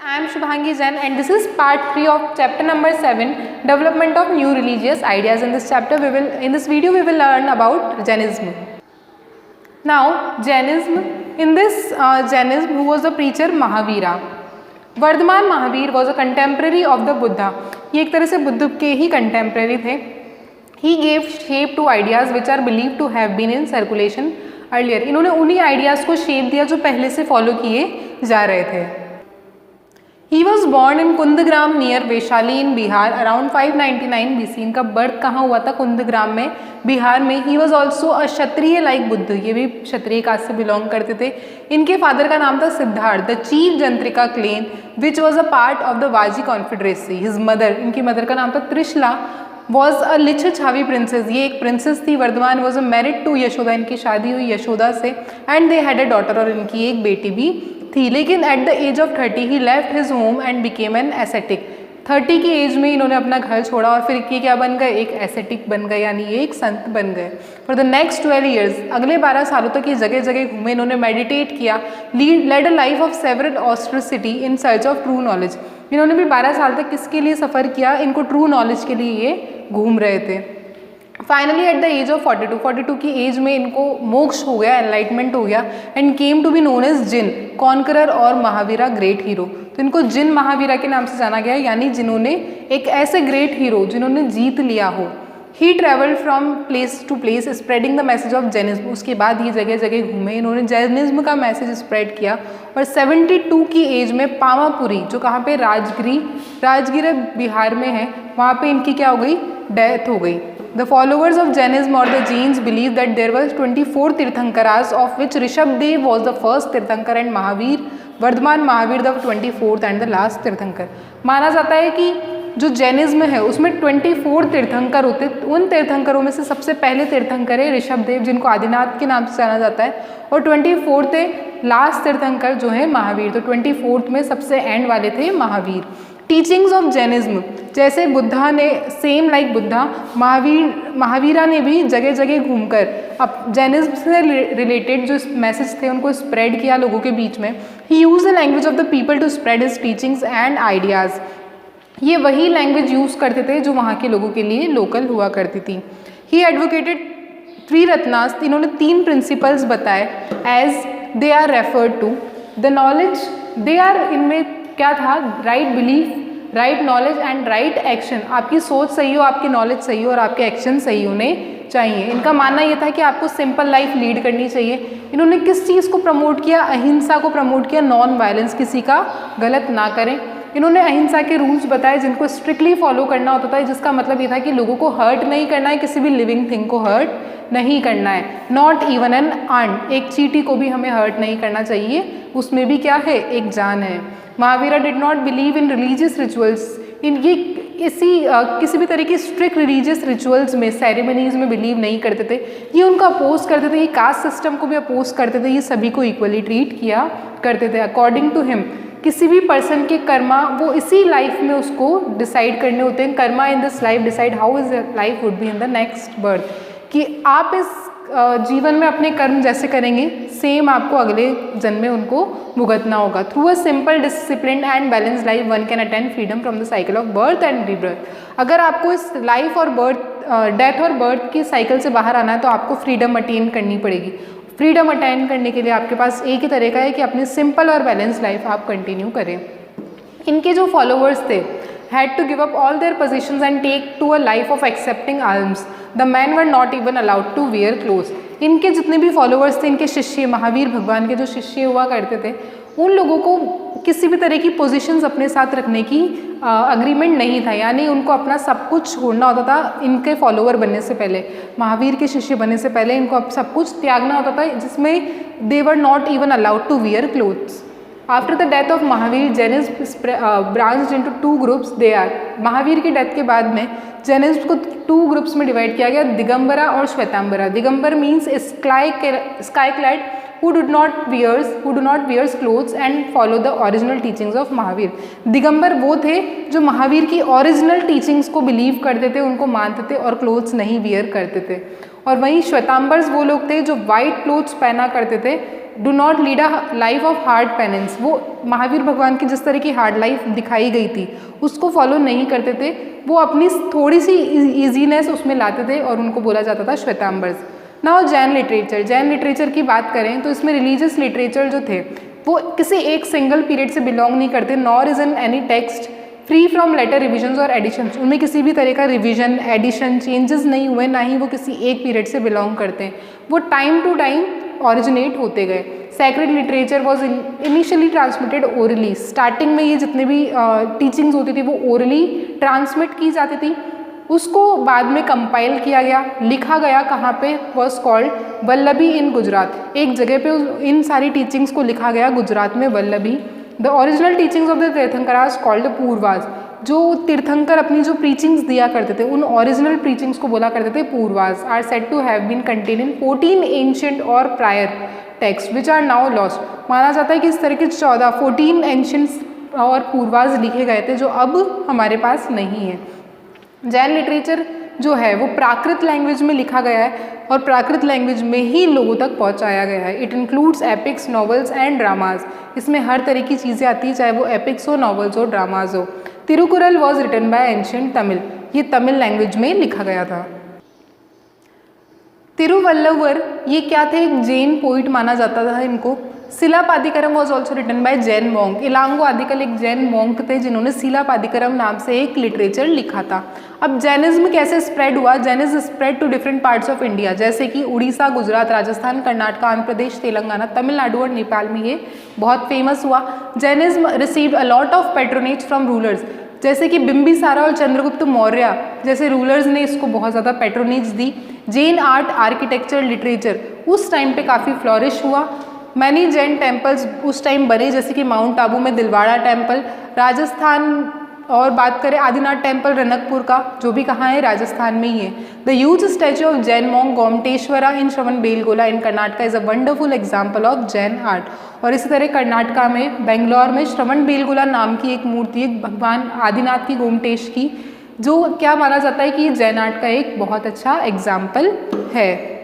I am Shubhangi Jain and this is part 3 of chapter number 7, development of new religious ideas. In this chapter in this video we will learn about Jainism. Now Jainism, in this Jainism, who was the preacher? Mahavira. Varthaman Mahavir was a contemporary of the Buddha. ये एक तरह से बुद्ध के ही contemporary थे. He gave shape to ideas which are believed to have been in circulation earlier. इन्होंने उन्हीं ideas को shape दिया जो पहले से फॉलो किए जा रहे थे. He was born in Kundagram near Vaishali in Bihar around 599 BC. इनका बर्थ कहाँ हुआ था? कुंदग्राम में, बिहार में. He was also a Kshatriya like Buddha. ये भी क्षत्रिय कास्ट से बिलोंग करते थे. इनके फादर का नाम था Siddhartha, the chief Jnatrika clan which was a part of the Vajji confederacy. His mother, इनकी मदर का नाम था Trishala, was a Lichchhavi princess. ये एक प्रिंसेस थी. Vardhamana was a married to Yashoda. इनकी शादी हुई यशोदा से. And they had a daughter, और इनकी एक बेटी भी थी. लेकिन एट द एज ऑफ 30 ही left his home and became an ascetic. 30 की एज में इन्होंने अपना घर छोड़ा और फिर ये क्या बन गए? एक एसेटिक बन गए, यानी एक संत बन गए. फॉर द नेक्स्ट 12 ईयर्स, अगले 12 सालों तक ये जगह जगह घूमे. इन्होंने मेडिटेट किया, led a life of several austerity in search of true knowledge. इन्होंने भी 12 साल तक किसके लिए सफ़र किया? इनको ट्रू नॉलेज के लिए ये घूम रहे थे. Finally at the age of 42 की एज में इनको मोक्ष हो गया, एनलाइटमेंट हो गया. And came to be known as Jina conqueror और महावीरा ग्रेट हीरो. तो इनको जिन महावीरा के नाम से जाना गया, यानी जिन्होंने एक ऐसे ग्रेट हीरो जिन्होंने जीत लिया हो. He travelled from place to place spreading the message of Jainism. उसके बाद ये जगह जगह घूमे, इन्होंने जैनिज्म का मैसेज स्प्रेड किया. और 72 की एज में पावापुरी, जो कहाँ पे? राजगिर बिहार में है, वहाँ पे इनकी क्या हो गई? डेथ हो गई. The followers of Jainism or the Jains believe that there were 24 Tirthankaras, of which Rishabhdev was the first Tirthankar and Varthaman Mahavir the 24th and the last तीर्थंकर. माना जाता है कि जो जैनिज्म है उसमें 24 तीर्थंकर होते. उन तीर्थंकरों में से सबसे पहले तीर्थंकर है ऋषभदेव, जिनको आदिनाथ के नाम से जाना जाता है. और 24th लास्ट तीर्थंकर जो है महावीर. तो 24th में सबसे एंड वाले थे महावीर. टीचिंग्स ऑफ जैनिज्म, जैसे बुद्धा ने, सेम लाइक बुद्धा, महावीरा ने भी जगह जगह घूमकर अब जैनिज्म से रिलेटेड जो मैसेज थे उनको स्प्रेड किया लोगों के बीच में. He use the language of the people to spread his teachings and ideas. ये वही लैंग्वेज यूज़ करते थे जो वहाँ के लोगों के लिए लोकल हुआ करती थी. ही एडवोकेटेड 3 रत्नास. इन्होंने 3 प्रिंसिपल्स बताए as they are referred to the knowledge. They are, इनमें क्या था? Right belief, right knowledge and right action. आपकी सोच सही हो, आपकी नॉलेज सही हो और आपके एक्शन सही होने चाहिए. इनका मानना यह था कि आपको सिंपल लाइफ लीड करनी चाहिए. इन्होंने किस चीज़ को प्रमोट किया? अहिंसा को प्रमोट किया, नॉन वायलेंस, किसी का गलत ना करें. इन्होंने अहिंसा के रूल्स बताए जिनको स्ट्रिक्टली फॉलो करना होता था, जिसका मतलब ये था कि लोगों को हर्ट नहीं करना है, किसी भी लिविंग थिंग को हर्ट नहीं करना है. नॉट इवन एन आंट, एक चींटी को भी हमें हर्ट नहीं करना चाहिए, उसमें भी क्या है? एक जान है. Mahavira did not believe in religious rituals. ये किसी भी तरह की स्ट्रिक्ट रिलीजियस रिचुअल्स में, सेरेमनीज में बिलीव नहीं करते थे. ये उनका अपोज करते थे. ये कास्ट सिस्टम को भी अपोज करते थे. ये सभी को इक्वली ट्रीट किया करते थे. अकॉर्डिंग टू हिम, किसी भी पर्सन के कर्मा वो इसी लाइफ में उसको डिसाइड करने होते हैं. Karma in this life decide how is life would be in the next birth. कि आप इस जीवन में अपने कर्म जैसे करेंगे, सेम आपको अगले जन्म में उनको भुगतना होगा. Through a simple discipline and balance life one can attend freedom from the cycle of birth and rebirth. अगर आपको इस लाइफ और डेथ और बर्थ की साइकिल से बाहर आना है तो आपको फ्रीडम अटेन करनी पड़ेगी. फ्रीडम अटेन करने के लिए आपके पास एक ही तरीका है कि अपनी सिंपल और बैलेंस लाइफ आप कंटिन्यू करें. इनके जो फॉलोअर्स थे had to give up all their possessions and take to a life of accepting alms. The men were not even allowed to wear clothes. इनके जितने भी फॉलोअर्स थे, इनके शिष्य, महावीर भगवान के जो शिष्य हुआ करते थे, उन लोगों को किसी भी तरह की पोजीशंस अपने साथ रखने की अग्रीमेंट नहीं था. यानी उनको अपना सब कुछ छोड़ना होता था. इनके फॉलोअर बनने से पहले, महावीर के शिष्य बनने से पहले इनको अब सब कुछ त्यागना होता था, जिसमें they were not even allowed to wear clothes. After the death of Mahavira, Jainism branched into 2 groups. They are, Mahavira की डेथ के बाद में जैनिज्म को 2 ग्रुप्स में डिवाइड किया गया, दिगंबरा और Shvetambara. Digambara means sky clad who do not wears clothes and follow the original teachings of Mahavir. Digambar वो थे जो महावीर की ओरिजिनल टीचिंग्स को बिलीव करते थे, उनको मानते थे और क्लोथ्स नहीं वियर करते थे. और वहीं श्वेतांबर्स वो लोग थे जो वाइट क्लोथ्स पहना करते थे, do not lead a life of hard penance. वो महावीर भगवान की जिस तरह की हार्ड लाइफ दिखाई गई थी उसको फॉलो नहीं करते थे, वो अपनी थोड़ी सी ईजीनेस उसमें लाते थे और उनको बोला जाता था Shvetambaras. Now Jain literature, Jain literature की बात करें तो इसमें रिलीजियस लिटरेचर जो थे वो किसी एक सिंगल पीरियड से बिलोंग नहीं करते, nor is in any text free from later revisions और एडिशंस। उनमें किसी भी तरह का रिविजन, एडिशन, चेंजेस नहीं हुए, ना ही वो किसी एक पीरियड से बिलोंग करते हैं, वो टाइम टू टाइम ऑरिजिनेट होते गए। Sacred literature was initially transmitted orally. Starting में ये जितने भी टीचिंग्स होती थी वो ओरली ट्रांसमिट की जाती थी, उसको बाद में कंपाइल किया गया, लिखा गया। कहाँ पे? वॉज कॉल्ड वल्लभी इन गुजरात। एक जगह पे इन सारी टीचिंग्स को लिखा गया गुजरात में, Vallabhi. The original teachings of the Tirthankaras called the Purvas. जो तीर्थंकर अपनी जो प्रीचिंग्स दिया करते थे उन ओरिजिनल प्रीचिंग्स को बोला करते थे Purvas. Are said to have been contain in 14 ancient और prior text which are now lost. माना जाता है कि इस तरह के 14 एंशिएंट और पूर्वाज लिखे गए थे जो अब हमारे पास नहीं है। जैन लिटरेचर जो है वो प्राकृत लैंग्वेज में लिखा गया है और प्राकृत लैंग्वेज में ही लोगों तक पहुंचाया गया है। It includes epics, novels and dramas. इसमें हर तरह की चीज़ें आती हैं, चाहे वो एपिक्स हो, नॉवेल्स हो, ड्रामाज हो। Tirukkural was written by ancient Tamil. ये तमिल लैंग्वेज में लिखा गया था। तिरुवल्लुवर ये क्या थे? एक जैन पोइट माना जाता था इनको। Silappadikaram was also written by Jain monk. Ilango Adigal एक जैन मॉन्क थे जिन्होंने शिलापादिकरम नाम से एक लिटरेचर लिखा था। अब जैनिज्म कैसे स्प्रेड हुआ? Jainism spread to different parts of India, जैसे कि उड़ीसा, गुजरात, राजस्थान, कर्नाटक, आंध्र प्रदेश, तेलंगाना, तमिलनाडु और नेपाल में ये बहुत फेमस हुआ। Jainism received a lot of patronage from rulers, जैसे कि बिंबिसारा और चंद्रगुप्त मौर्य जैसे रूलर्स ने इसको बहुत ज़्यादा पैट्रोनेज दी। जैन आर्ट, आर्किटेक्चर, लिटरेचर उस टाइम पे काफ़ी फ्लॉरिश हुआ। मैनी जैन टेम्पल्स उस टाइम बने, जैसे कि माउंट आबू में दिलवाड़ा टेम्पल, राजस्थान और बात करें आदिनाथ टेम्पल रनकपुर का, जो भी कहाँ है? राजस्थान में ही है। The huge statue of Jain monk Gommateshwara in Shravana Belagola in Karnataka is a wonderful example of Jain art. और इसी तरह कर्नाटका में बेंगलोर में श्रवण बेलगोला नाम की एक मूर्ति है भगवान आदिनाथ की, गोमटेश की, जो क्या माना जाता है कि जैन आर्ट का एक बहुत अच्छा एग्जाम्पल है।